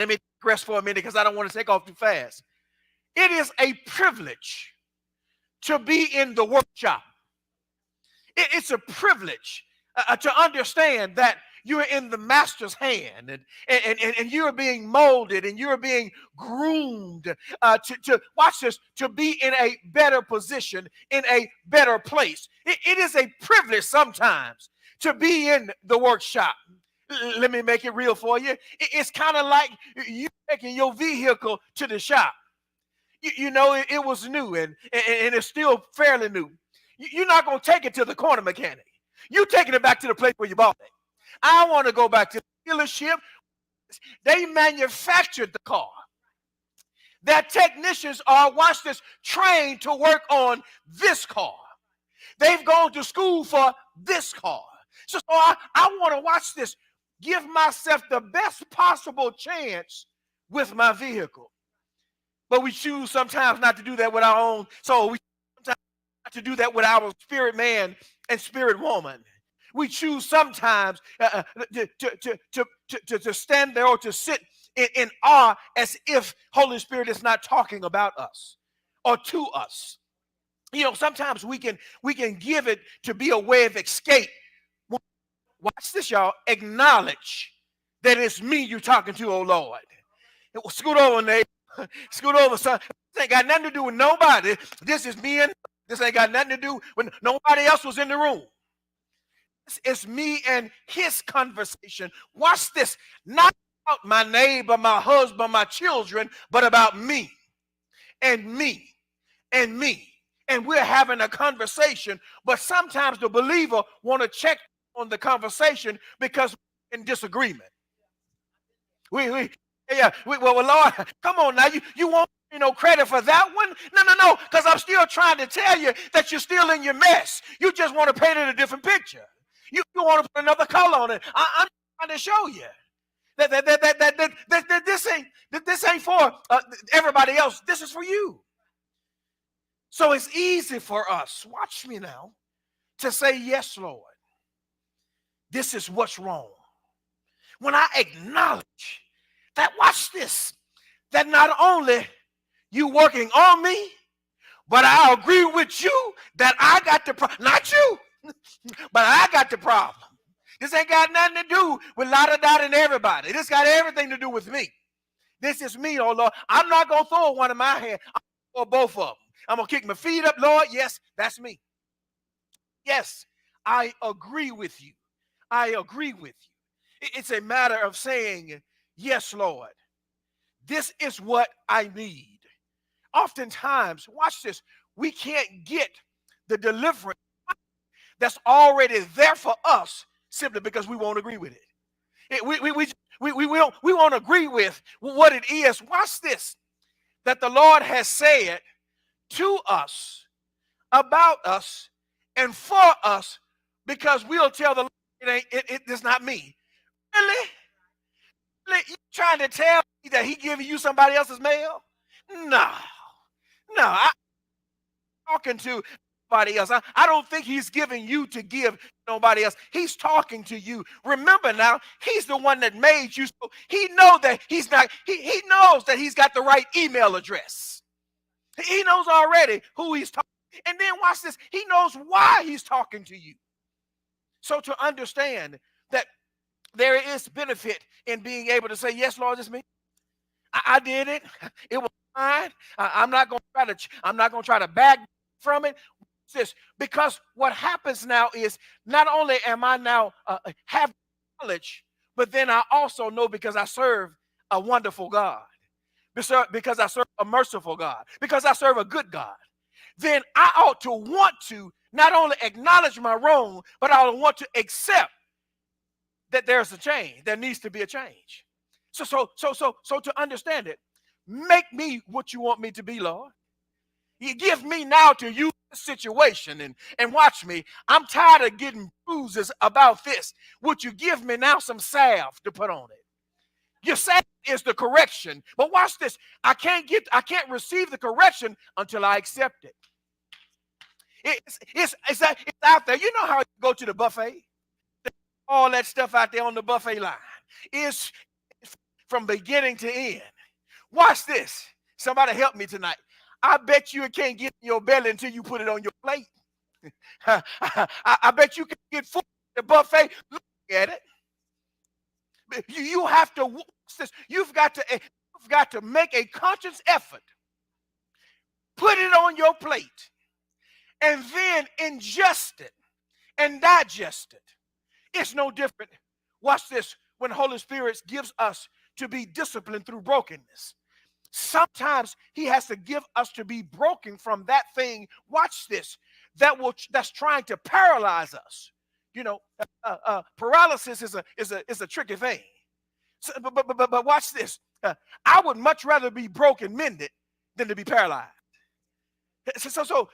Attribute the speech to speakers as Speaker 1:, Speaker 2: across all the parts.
Speaker 1: Let me digress for a minute because I don't want to take off too fast. It is a privilege to be in the workshop. It's a privilege to understand that you're in the master's hand, and you're being molded and you're being groomed to watch this, to be in a better position, in a better place. It is a privilege sometimes to be in the workshop. Let me make it real for you. It's kind of like you taking your vehicle to the shop. It was new, and it's still fairly new. You're not going to take it to the corner mechanic. You're taking it back to the place where you bought it. I want to go back to the dealership. They manufactured the car. Their technicians are, watch this, trained to work on this car. They've gone to school for this car. So I want to, watch this, give myself the best possible chance with my vehicle. But we choose sometimes not to do that with our own soul. We sometimes not to do that with our spirit man and spirit woman. We choose sometimes to stand there or to sit in awe as if Holy Spirit is not talking about us or to us. Sometimes we can give it to be a way of escape. Watch this, y'all. Acknowledge that it's me you're talking to, oh Lord. Scoot over, neighbor. Scoot over, son. This ain't got nothing to do with nobody. This is me, and this ain't got nothing to do when nobody else was in the room. It's me and his conversation. Watch this. Not about my neighbor, my husband, my children, but about me and me and me. And we're having a conversation, but sometimes the believer want to check on the conversation because we're in disagreement. Well, Lord, come on now. You want credit for that one? No, because I'm still trying to tell you that you're still in your mess. You just want to paint it a different picture. You want to put another color on it. I'm trying to show you that this ain't for everybody else. This is for you. So it's easy for us, watch me now, to say, yes, Lord, this is what's wrong. When I acknowledge that, watch this, that not only you working on me, but I agree with you that I got the problem. Not you, but I got the problem. This ain't got nothing to do with la-da-da and everybody. This got everything to do with me. This is me, oh Lord. I'm not going to throw one in my hand. I'm going to throw both of them. I'm going to kick my feet up, Lord. Yes, that's me. Yes, I agree with you. I agree with you. It's a matter of saying, yes, Lord, this is what I need. Oftentimes, watch this, we can't get the deliverance that's already there for us simply because we won't agree with it. We won't agree with what it is. Watch this, that the Lord has said to us, about us, and for us, because we'll tell the Lord, it's not me. Really? You trying to tell me that he giving you somebody else's mail? No, I'm talking to nobody else. I don't think he's giving you to give nobody else. He's talking to you. Remember now, he's the one that made you. So he knows that he's not, he knows that he's got the right email address. He knows already who he's talking. And then watch this, he knows why he's talking to you. So to understand that there is benefit in being able to say, yes, Lord, it's me. I did it. It was fine. I'm not going to try to back from it. This, because what happens now is not only am I now have knowledge, but then I also know, because I serve a wonderful God, because I serve a merciful God, because I serve a good God, then I ought to want to not only acknowledge my wrong, but I want to accept that there's a change. There needs to be a change. So to understand it, make me what you want me to be, Lord. You give me now to use the situation, and watch me. I'm tired of getting bruises about this. Would you give me now some salve to put on it? Your salve is the correction, but watch this. I can't receive the correction until I accept it. It's out there. You know how you go to the buffet? All that stuff out there on the buffet line is from beginning to end. Watch this. Somebody help me tonight. I bet you it can't get in your belly until you put it on your plate. I bet you can get food at the buffet. Look at it. You have to watch this. You've got to make a conscious effort. Put it on your plate and then ingest it and digest it. It's no different. Watch this. When Holy Spirit gives us to be disciplined through brokenness, sometimes he has to give us to be broken from that thing. Watch this. That's trying to paralyze us. You know, paralysis is a tricky thing. So, but watch this. I would much rather be broken mended than to be paralyzed.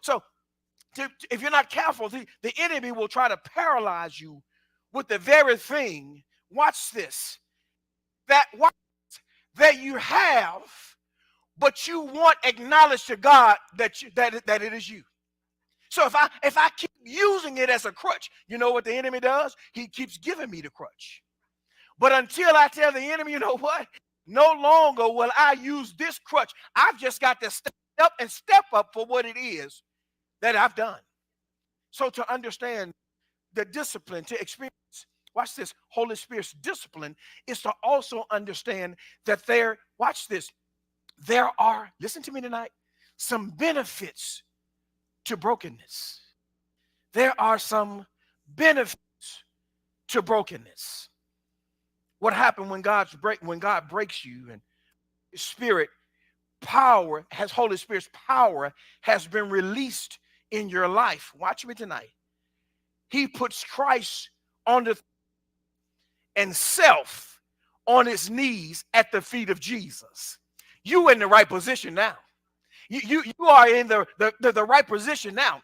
Speaker 1: So if you're not careful, the enemy will try to paralyze you with the very thing. Watch this. That you have, but you want acknowledged to God that it is you. So if I keep using it as a crutch, you know what the enemy does? He keeps giving me the crutch. But until I tell the enemy, you know what? No longer will I use this crutch. I've just got to step up for what it is that I've done. So to understand the discipline, to experience, watch this, Holy Spirit's discipline is to also understand that watch this, there are, listen to me tonight, some benefits to brokenness. There are some benefits to brokenness. What happened when God breaks you and Spirit power Holy Spirit's power has been released in your life. Watch me tonight. He puts Christ on and self on his knees at the feet of Jesus. You in the right position now. You are in the right position now,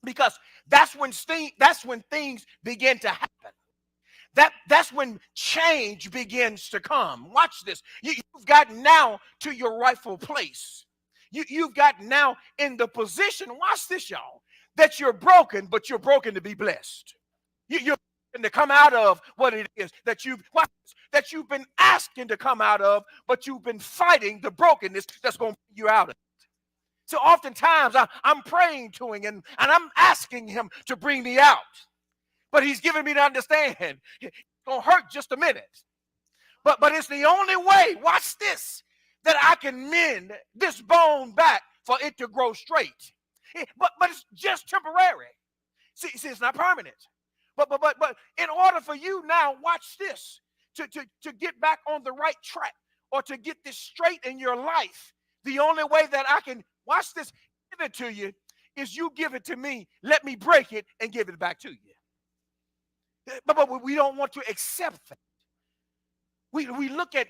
Speaker 1: because that's when things begin to happen. That's when change begins to come. Watch this. You've gotten now to your rightful place. You've gotten now in the position, watch this, y'all, that you're broken, but you're broken to be blessed. You're broken to come out of what it is that you've been asking to come out of, but you've been fighting the brokenness that's going to bring you out of it. So oftentimes I'm praying to him and I'm asking him to bring me out. But he's giving me to understand it's going to hurt just a minute. But it's the only way, watch this, that I can mend this bone back for it to grow straight. But it's just temporary. See, it's not permanent. But in order for you now, watch this, to get back on the right track or to get this straight in your life, the only way that I can, watch this, give it to you is you give it to me, let me break it and give it back to you. But we don't want to accept that. We look at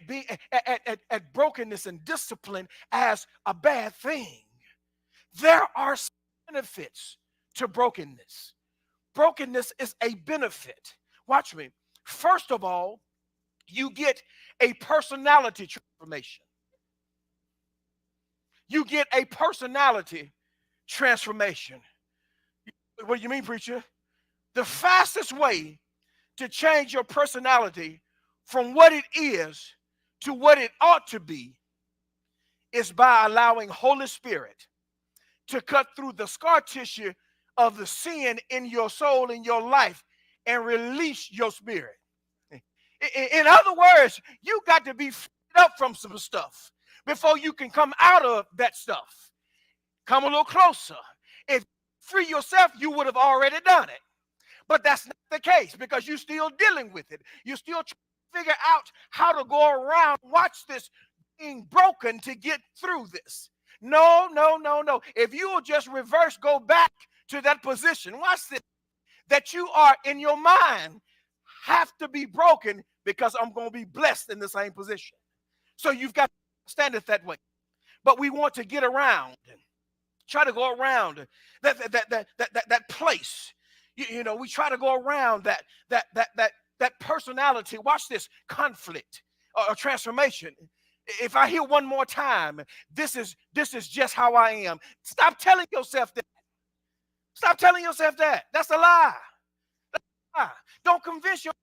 Speaker 1: brokenness and discipline as a bad thing. There are some benefits to brokenness. Brokenness is a benefit. Watch me. First of all, you get a personality transformation. You get a personality transformation. What do you mean, preacher? The fastest way to change your personality from what it is to what it ought to be is by allowing Holy Spirit to cut through the scar tissue of the sin in your soul, in your life, and release your spirit. In other words, you got to be freed up from some stuff before you can come out of that stuff. Come a little closer. If you free yourself, you would have already done it. But that's not the case, because you're still dealing with it. You're still trying to figure out how to go around, watch this, being broken to get through this. No. If you will just reverse, go back to that position, watch this, that you are in your mind have to be broken, because I'm going to be blessed in the same position. So you've got to stand it that way. But we want to get around, try to go around that place. You know, we try to go around that personality. Watch this, conflict or transformation. If I hear one more time, this is just how I am. Stop telling yourself that. Stop telling yourself that. That's a lie. That's a lie. Don't convince yourself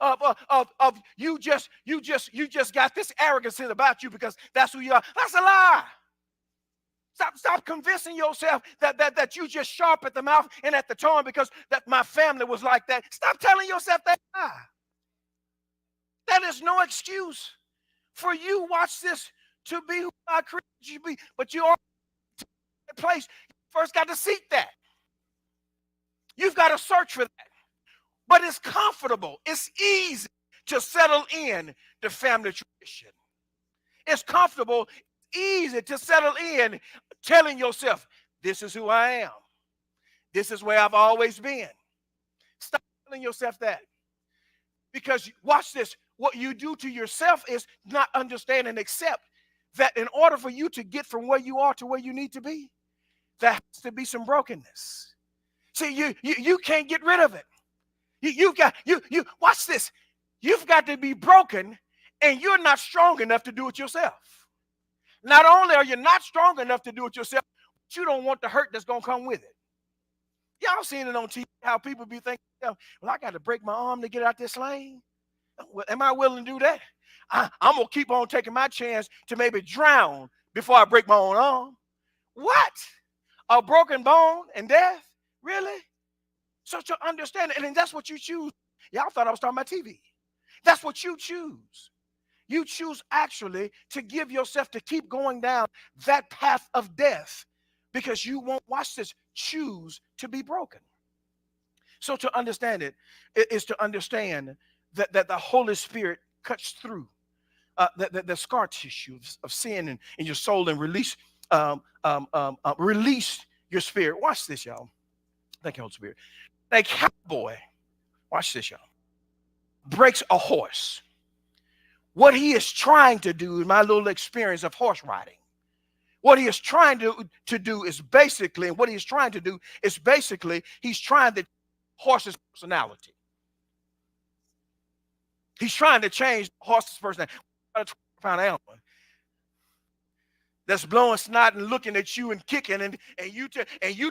Speaker 1: of you just got this arrogance about you because that's who you are. That's a lie. Stop convincing yourself that you just sharp at the mouth and at the tongue because that my family was like that. Stop telling yourself that lie. That is no excuse for you, watch this, to be who God created you to be. But you are in that place. You first got to seek that. You've got to search for that. But it's comfortable. It's easy to settle in the family tradition. It's comfortable, easy to settle in telling yourself, this is who I am. This is where I've always been. Stop telling yourself that. Because watch this, what you do to yourself is not understand and accept that in order for you to get from where you are to where you need to be, there has to be some brokenness. See, you can't get rid of it. You watch this. You've got to be broken, and you're not strong enough to do it yourself. Not only are you not strong enough to do it yourself, but you don't want the hurt that's going to come with it. Y'all seen it on TV, how people be thinking, well, I got to break my arm to get out this lane. Well, am I willing to do that? I'm going to keep on taking my chance to maybe drown before I break my own arm. What? A broken bone and death? Really? So to understand it, and that's what you choose. Y'all thought I was talking about TV. That's what you choose. You choose actually to give yourself to keep going down that path of death because you won't, watch this, choose to be broken. So to understand it is to understand that the Holy Spirit cuts through the scar tissue of sin in your soul and release your spirit. Watch this, y'all. Thank you, Holy Spirit. A cowboy, watch this, y'all, breaks a horse. What he is trying to do, in my little experience of horse riding, what he is trying to do is basically, and what he is trying to do is basically, he's trying to horse's personality. He's trying to change the horse's personality. A 20-pound animal that's blowing snot and looking at you and kicking, and you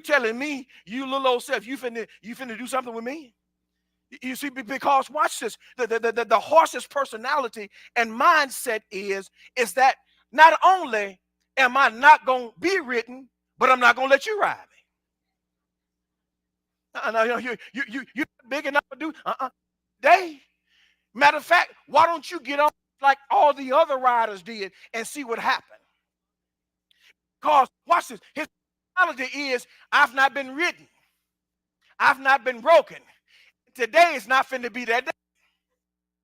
Speaker 1: telling me, you little old self, you finna do something with me? You see, because watch this, the horse's personality and mindset is that not only am I not going to be ridden, but I'm not going to let you ride me. No, you're big enough to do. Matter of fact, why don't you get on like all the other riders did and see what happened? Because watch this, his personality is, I've not been ridden. I've not been broken. Today is not finna be that day.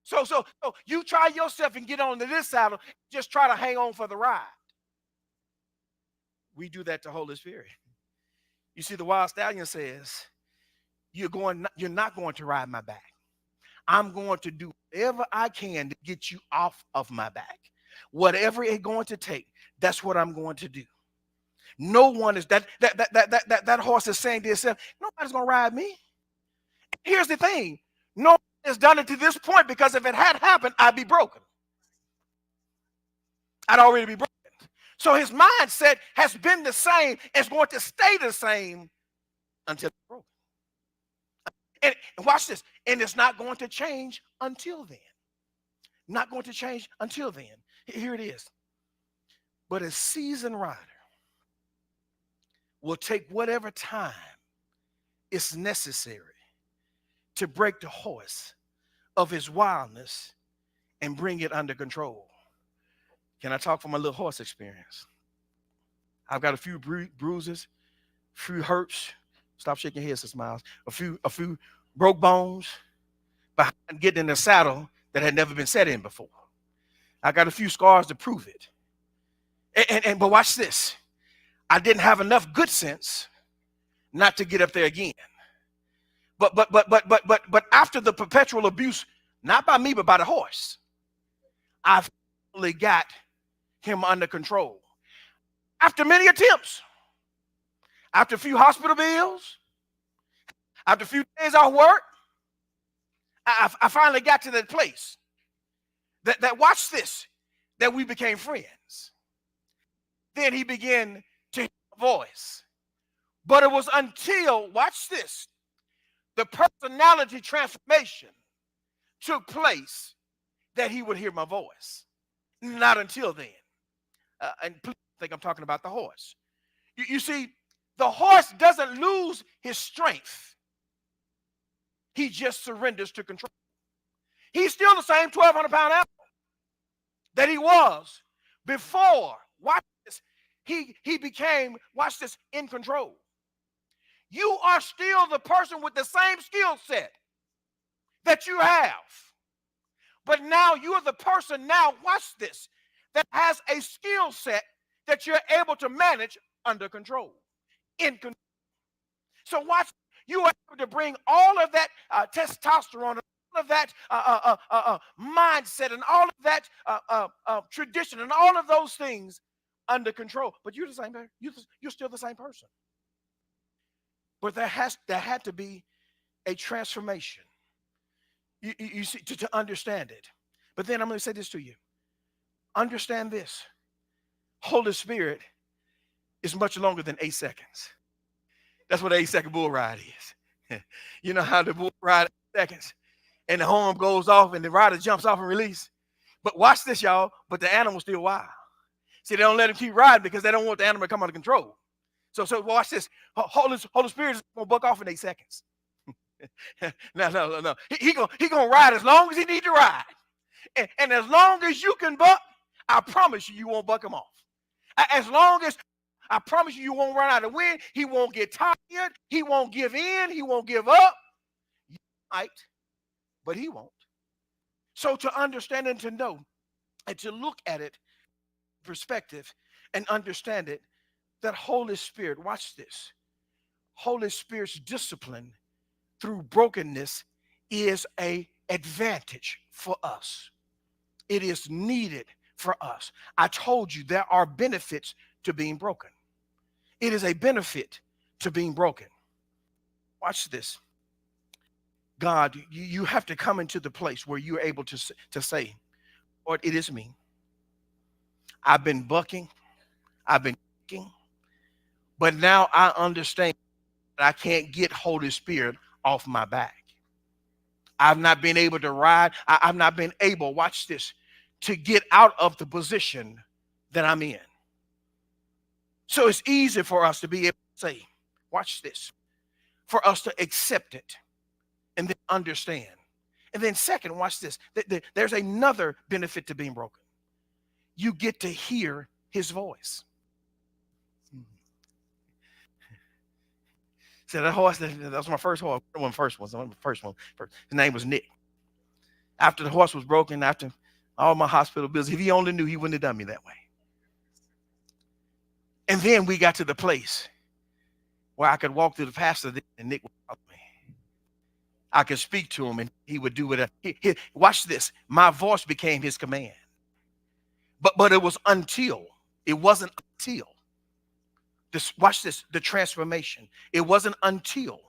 Speaker 1: So you try yourself and get onto this saddle, just try to hang on for the ride. We do that to Holy Spirit. You see, the wild stallion says, you're not going to ride my back. I'm going to do whatever I can to get you off of my back. Whatever it's going to take, that's what I'm going to do. No one is that horse is saying to itself, nobody's going to ride me. Here's the thing. No one has done it to this point, because if it had happened, I'd be broken. I'd already be broken. So his mindset has been the same. It's going to stay the same until it's broken. And watch this. And it's not going to change until then. Not going to change until then. Here it is. But a seasoned rider will take whatever time is necessary to break the horse of his wildness and bring it under control. Can I talk from my little horse experience? I've got a few bruises, a few hurts. Stop shaking your head, Sister Miles. A few broke bones behind getting in a saddle that had never been set in before. I got a few scars to prove it. But watch this. I didn't have enough good sense not to get up there again. But after the perpetual abuse, not by me, but by the horse, I finally got him under control. After many attempts, after a few hospital bills, after a few days off work, I finally got to that place that watch this, that we became friends. Then he began to hear a voice. But it was until, watch this, the personality transformation took place that he would hear my voice. Not until then. And please think I'm talking about the horse. You see, the horse doesn't lose his strength. He just surrenders to control. He's still the same 1,200-pound animal that he was before. Watch this. He became, watch this, in control. You are still the person with the same skill set that you have. But now you are the person now, watch this, that has a skill set that you're able to manage under control. In control. So watch, you are able to bring all of that testosterone, all of that mindset, and all of that tradition, and all of those things under control. But you're the same. You're still the same person. But there had to be a transformation. You see, to understand it. But then I'm going to say this to you. Understand this. Holy Spirit is much longer than 8 seconds. That's what an 8-second bull ride is. You know how the bull ride 8 seconds and the horn goes off and the rider jumps off and release. But watch this, y'all. But the animal's still wild. See, they don't let him keep riding because they don't want the animal to come under control. So watch this. Holy Spirit is going to buck off in 8 seconds. No. He gonna ride as long as he needs to ride. And as long as you can buck, I promise you won't buck him off. As long as, I promise you won't run out of wind. He won't get tired. He won't give in. He won't give up. You might, but he won't. So to understand and to know and to look at it, perspective, and understand it, that Holy Spirit, watch this, Holy Spirit's discipline through brokenness is an advantage for us. It is needed for us. I told you there are benefits to being broken. It is a benefit to being broken. Watch this. God, you have to come into the place where you're able to say, Lord, it is me. I've been bucking. I've been kicking. But now I understand that I can't get Holy Spirit off my back. I've not been able to ride. I've not been able, watch this, to get out of the position that I'm in. So it's easy for us to be able to say, watch this, for us to accept it and then understand. And then second, watch this, there's another benefit to being broken. You get to hear his voice. So that horse, that was my first horse. One of the first ones. His name was Nick. After the horse was broken, after all my hospital bills, if he only knew, he wouldn't have done me that way. And then we got to the place where I could walk through the pastor and Nick would follow me. I could speak to him and he would do whatever. Watch this. My voice became his command. But it was until, it wasn't until. Watch this, the transformation. It wasn't until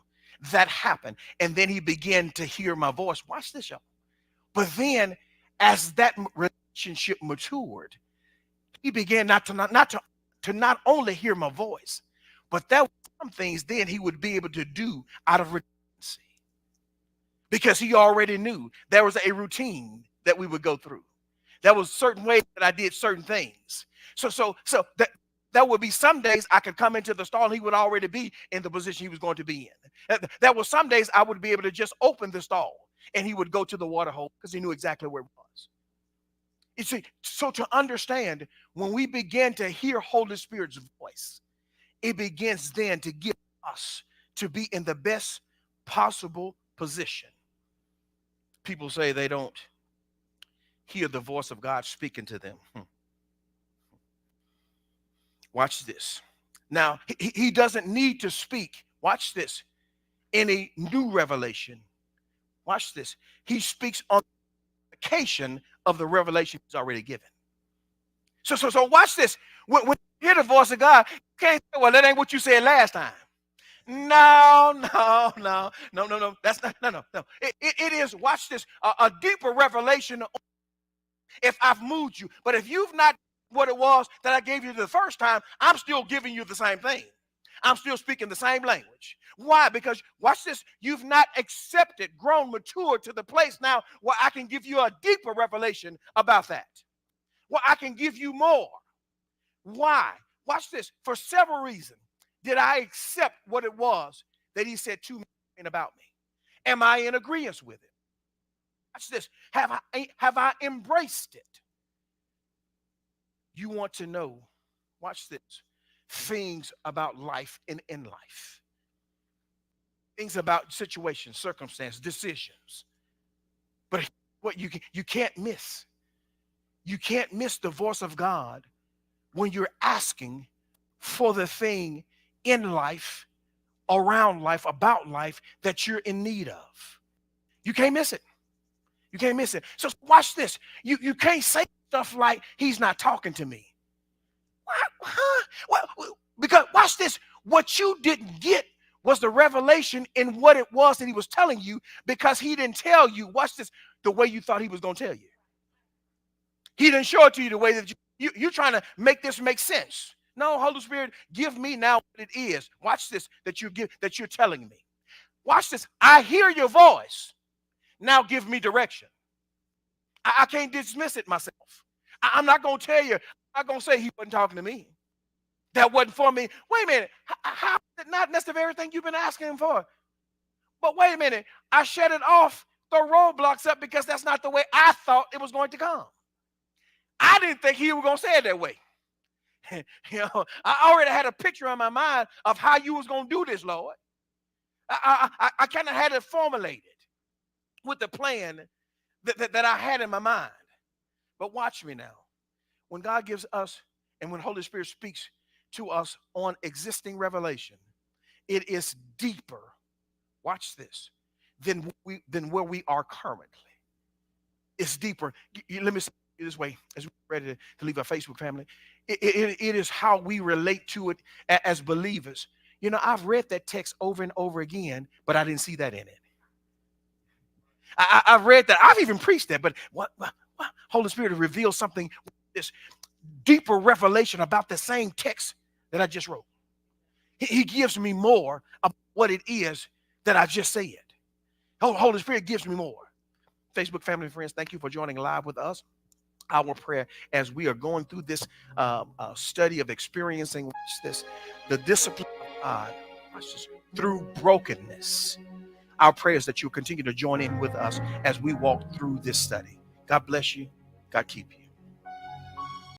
Speaker 1: that happened. And then he began to hear my voice. Watch this, y'all. But then as that relationship matured, he began not to only hear my voice, but there were some things then he would be able to do out of redundancy. Because he already knew there was a routine that we would go through. There was certain ways that I did certain things. So that there would be some days I could come into the stall and he would already be in the position he was going to be in. There were some days I would be able to just open the stall and he would go to the water hole because he knew exactly where it was. You see, so to understand, when we begin to hear Holy Spirit's voice, it begins then to give us to be in the best possible position. People say they don't hear the voice of God speaking to them. Watch this. Now, he doesn't need to speak, watch this, any new revelation. Watch this. He speaks on the occasion of the revelation he's already given. So watch this. When you hear the voice of God, you can't say, well, that ain't what you said last time. No. That's not, no. It is, watch this, a deeper revelation if I've moved you. But if you've not what it was that I gave you the first time, I'm still giving you the same thing. I'm still speaking the same language. Why? Because watch this. You've not accepted, grown, matured to the place now where I can give you a deeper revelation about that. Where I can give you more. Why? Watch this. For several reasons did I accept what it was that he said to me and about me. Am I in agreement with it? Watch this. Have I embraced it? You want to know, watch this, things about life and in life. Things about situations, circumstances, decisions. But what you can't miss. You can't miss the voice of God when you're asking for the thing in life, around life, about life that you're in need of. You can't miss it. You can't miss it. So watch this. You can't say stuff like, he's not talking to me. What? Huh? Well, because watch this. What you didn't get was the revelation in what it was that he was telling you, because he didn't tell you, watch this, the way you thought he was going to tell you. He didn't show it to you the way that you're trying to make this make sense. No, Holy Spirit, give me now what it is. Watch this, that you're telling me. Watch this. I hear your voice. Now give me direction. I can't dismiss it myself. I'm not going to tell you. I'm not going to say he wasn't talking to me. That wasn't for me. Wait a minute. How is it not? That's the very thing you've been asking him for. But wait a minute. I shut it off, throw roadblocks up, because that's not the way I thought it was going to come. I didn't think he was going to say it that way. I already had a picture in my mind of how you was going to do this, Lord. I kind of had it formulated with the plan that I had in my mind. But watch me now. When God gives us, and when Holy Spirit speaks to us on existing revelation, it is deeper, watch this, than where we are currently. It's deeper. Let me say it this way, as we're ready to leave our Facebook family. It is how we relate to it as believers. You know, I've read that text over and over again, but I didn't see that in it. I've read that. I've even preached that, but what Holy Spirit reveals something, this deeper revelation about the same text that I just wrote. He gives me more of what it is that I just said. Holy Spirit gives me more. Facebook family and friends, thank you for joining live with us. Our prayer as we are going through this study of experiencing the discipline of God through brokenness. Our prayer is that you'll continue to join in with us as we walk through this study. God bless you. God keep you.